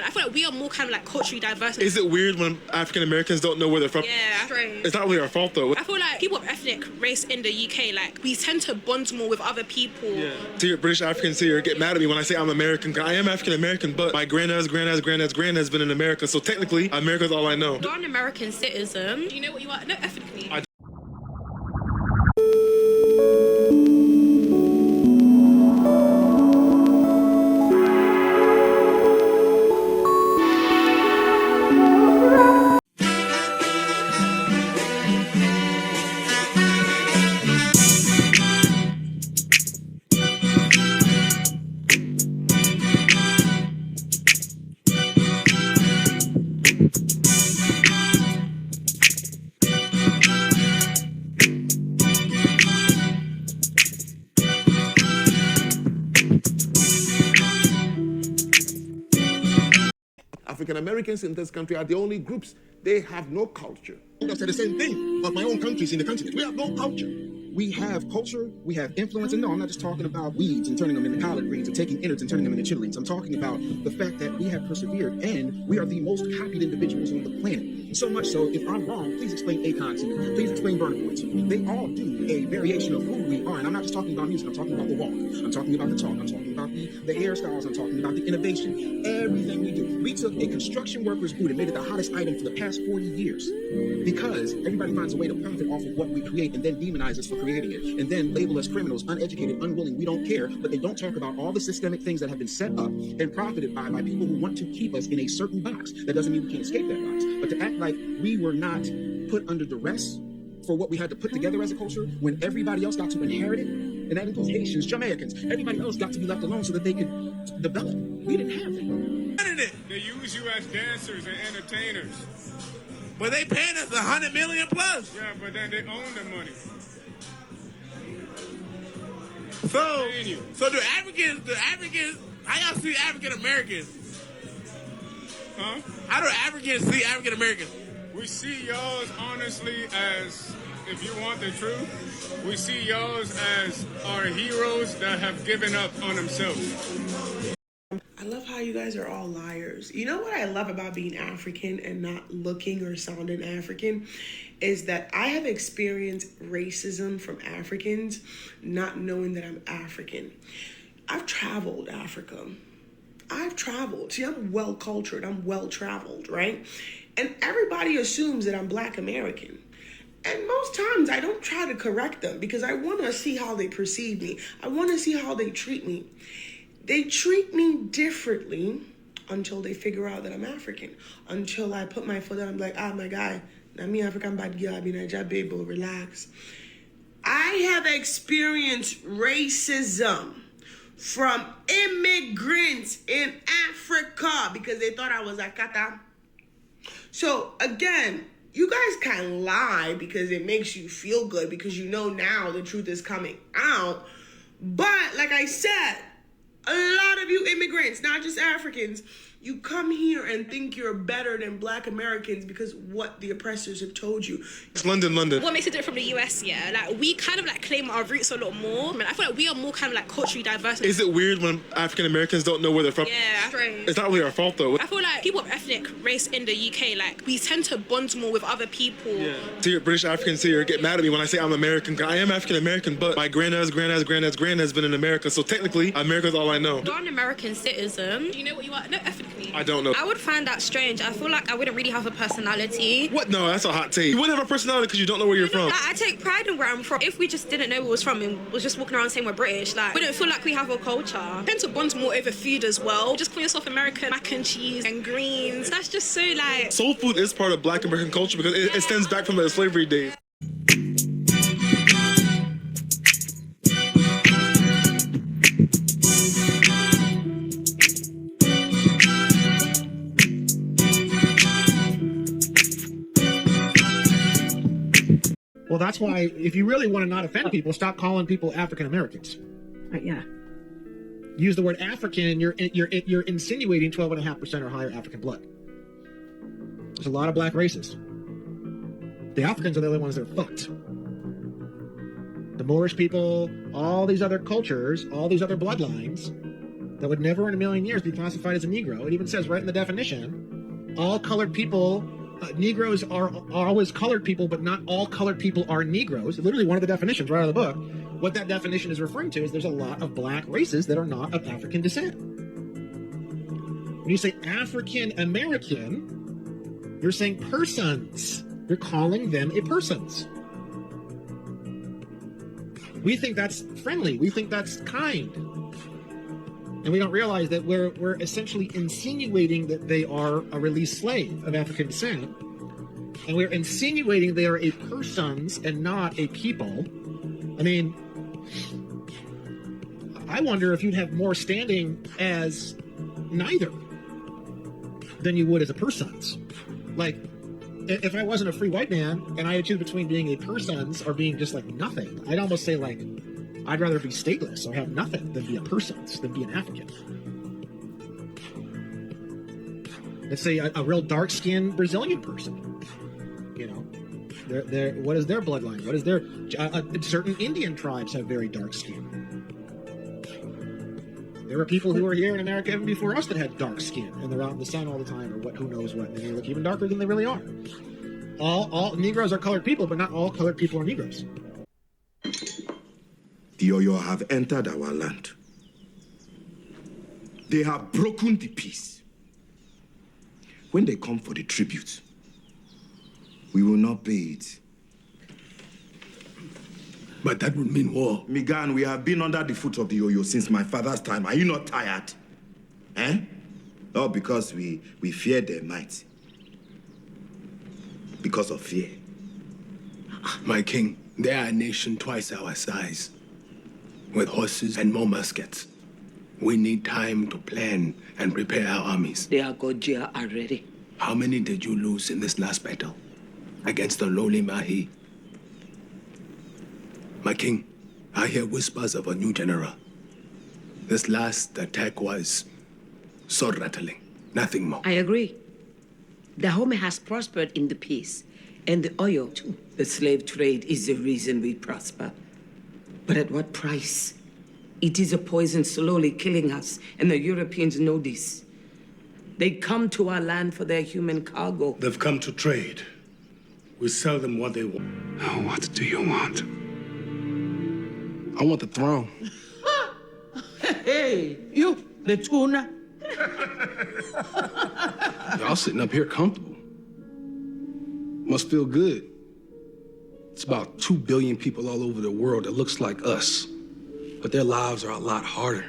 I feel like we are more kind of like culturally diverse. Is it weird when African Americans don't know where they're from? Yeah, strange. It's not really our fault though. I feel like people of ethnic race in the UK, like, we tend to bond more with other people. Yeah. So your British Africans here get mad at me when I say I'm American. I am African American, but my granddad's granddad's been in America, so technically America's all I know. You're an American citizen. Do you know what you are? No, ethnically. African Americans in this country are the only groups. They have no culture. I say the same thing about my own countries in the continent. We have no culture. We have culture, we have influence, and no, I'm not just talking about weeds and turning them into collard greens and taking innards and turning them into chitterlings. I'm talking about the fact that we have persevered and we are the most copied individuals on the planet. So much so, if I'm wrong, please explain Akon to me. Please explain Burna Boy to me. They all do a variation of who we are, and I'm not just talking about music. I'm talking about the walk. I'm talking about the talk. I'm talking about the hairstyles. I'm talking about the innovation. Everything we do. We took a construction worker's boot and made it the hottest item for the past 40 years because everybody finds a way to profit off of what we create and then demonize us for creating it and then label us criminals, uneducated, unwilling. We don't care, but they don't talk about all the systemic things that have been set up and profited by people who want to keep us in a certain box. That doesn't mean we can't escape that box, but to act like we were not put under duress for what we had to put together as a culture when everybody else got to inherit it, and that includes Haitians, Jamaicans, everybody else got to be left alone so that they could develop. We didn't have that. They use you as dancers and entertainers. But they paying us $100 million plus. Yeah, but then they own the money. So do Africans, how y'all see African Americans? Huh? How do Africans see African Americans? We see y'all honestly as, if you want the truth, we see y'all as our heroes that have given up on themselves. I love how you guys are all liars. You know what I love about being African and not looking or sounding African is that I have experienced racism from Africans not knowing that I'm African. I've traveled Africa. I've traveled. See, I'm well cultured. I'm well traveled, right? And everybody assumes that I'm Black American. And most times I don't try to correct them because I want to see how they perceive me. I want to see how they treat me. They treat me differently until they figure out that I'm African. Until I put my foot down and be like, my guy, now me African bad girl, I be Nigeria baby, relax. I have experienced racism from immigrants in Africa because they thought I was a kata. So again, you guys can lie because it makes you feel good because you know now the truth is coming out. But like I said, a lot of you immigrants, not just Africans, you come here and think you're better than Black Americans because what the oppressors have told you. It's London. What makes it different from the US, yeah? Like, we kind of like claim our roots a lot more. I feel like we are more kind of like culturally diverse. Is it weird when African Americans don't know where they're from? Yeah, strange. It's not really our fault though. I feel like people of ethnic race in the UK, like, we tend to bond more with other people. Yeah. So your British Africans here get mad at me when I say I'm American. I am African American, but my granddad's granddad's been in America, so technically America's all I know. You're an American citizen. Do you know what you are? No, ethnically. I don't know. I would find that strange. I feel like I wouldn't really have a personality. What? No, that's a hot take. You wouldn't have a personality because you don't know where you're from. I take pride in where I'm from. If we just didn't know where we was from and was just walking around saying we're British, like, we don't feel like we have a culture. I tend to bond more over food as well. Just call yourself American, mac and cheese and greens. That's just so like... Soul food is part of Black American culture because it stems back from the slavery days. Well, that's why, if you really want to not offend people, stop calling people African Americans. Right, yeah. Use the word African, and you're insinuating 12.5% or higher African blood. There's a lot of black races. The Africans are the only ones that are fucked. The Moorish people, all these other cultures, all these other bloodlines, that would never in a million years be classified as a Negro. It even says right in the definition, all colored people, Negroes are always colored people, but not all colored people are Negroes. Literally one of the definitions right out of the book. What that definition is referring to is there's a lot of black races that are not of African descent. When you say African American, you're saying persons. You're calling them a persons. We think that's friendly. We think that's kind. And we don't realize that we're essentially insinuating that they are a released slave of African descent. And we're insinuating they are a persons and not a people. I mean, I wonder if you'd have more standing as neither than you would as a persons. Like, if I wasn't a free white man and I had to choose between being a persons or being just like nothing, I'd almost say like, I'd rather be stateless or have nothing than be a persons, than be an African. Let's say a real dark-skinned Brazilian person. You know, what is their bloodline? What is their... certain Indian tribes have very dark skin. There were people who were here in America even before us that had dark skin, and they're out in the sun all the time, or what? Who knows what? And they look even darker than they really are. All Negroes are colored people, but not all colored people are Negroes. The Oyo have entered our land. They have broken the peace. When they come for the tribute, we will not pay it. But that would mean war. Migan, we have been under the foot of the Oyo since my father's time. Are you not tired? Eh? All because we fear their might. Because of fear. My king, they are a nation twice our size, with horses and more muskets. We need time to plan and prepare our armies. They are Gojia already. How many did you lose in this last battle against the lowly Mahi? My king, I hear whispers of a new general. This last attack was sword rattling, nothing more. I agree. Dahomey has prospered in the peace, and the Oyo too. The slave trade is the reason we prosper. But at what price? It is a poison slowly killing us, and the Europeans know this. They come to our land for their human cargo. They've come to trade. We sell them what they want. Now, what do you want? I want the throne. Hey, you, the tuna. Y'all sitting up here comfortable. Must feel good. It's about 2 billion people all over the world that looks like us. But their lives are a lot harder.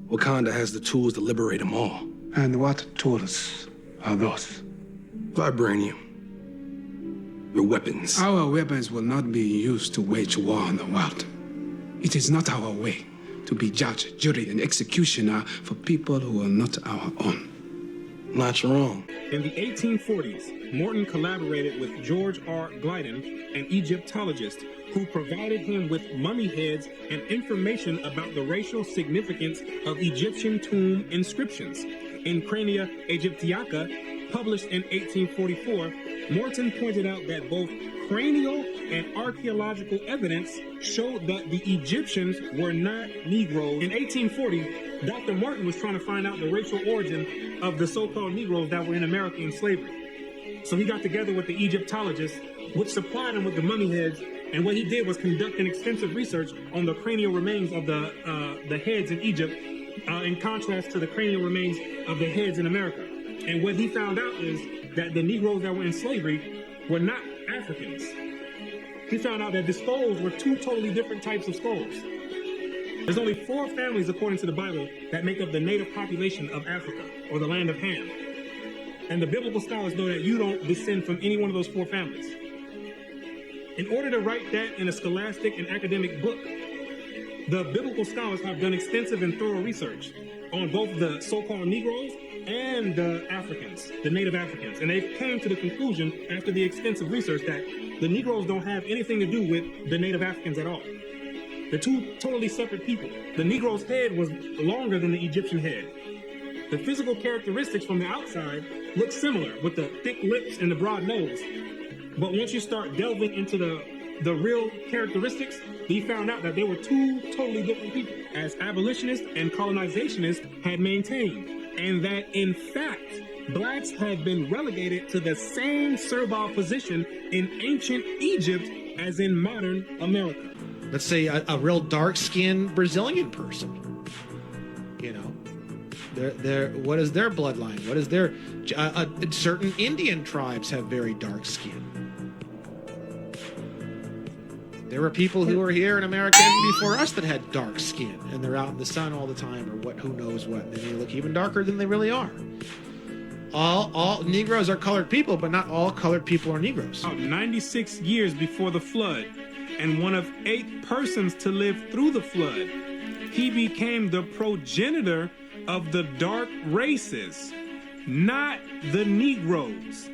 Wakanda has the tools to liberate them all. And what tools are those? Vibranium. Your weapons. Our weapons will not be used to wage war on the world. It is not our way to be judge, jury, and executioner for people who are not our own. Not wrong. In the 1840s, Morton collaborated with George R. Glyden, an Egyptologist, who provided him with mummy heads and information about the racial significance of Egyptian tomb inscriptions. In Crania Aegyptiaca, published in 1844, Morton pointed out that both cranial and archaeological evidence showed that the Egyptians were not Negroes. In 1840, Dr. Morton was trying to find out the racial origin of the so-called Negroes that were in America in slavery. So he got together with the Egyptologists, which supplied him with the mummy heads, and what he did was conduct an extensive research on the cranial remains of the heads in Egypt, in contrast to the cranial remains of the heads in America. And what he found out is that the Negroes that were in slavery were not Africans. He found out that the skulls were 2 totally different types of skulls. There's only 4 families, according to the Bible, that make up the native population of Africa, or the land of Ham. And the biblical scholars know that you don't descend from any one of those 4 families. In order to write that in a scholastic and academic book, the biblical scholars have done extensive and thorough research on both the so-called Negroes and the Africans, the native Africans. And they've came to the conclusion, after the extensive research, that the Negroes don't have anything to do with the native Africans at all. They're 2 totally separate people. The Negro's head was longer than the Egyptian head. The physical characteristics from the outside look similar, with the thick lips and the broad nose. But once you start delving into the the real characteristics, he found out that they were two totally different people, as abolitionists and colonizationists had maintained, and that in fact, blacks had been relegated to the same servile position in ancient Egypt as in modern America. Let's say a real dark-skinned Brazilian person. You know, what is their bloodline? What is their... certain Indian tribes have very dark skin. There were people who were here in America before us that had dark skin, and they're out in the sun all the time, or who knows what, and they look even darker than they really are. All Negroes are colored people, but not all colored people are Negroes. 96 years before the flood, and one of 8 persons to live through the flood, he became the progenitor of the dark races, not the Negroes,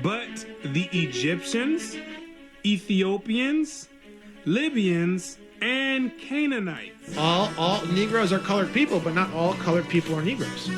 but the Egyptians, Ethiopians, Libyans, and Canaanites. All Negroes are colored people, but not all colored people are Negroes.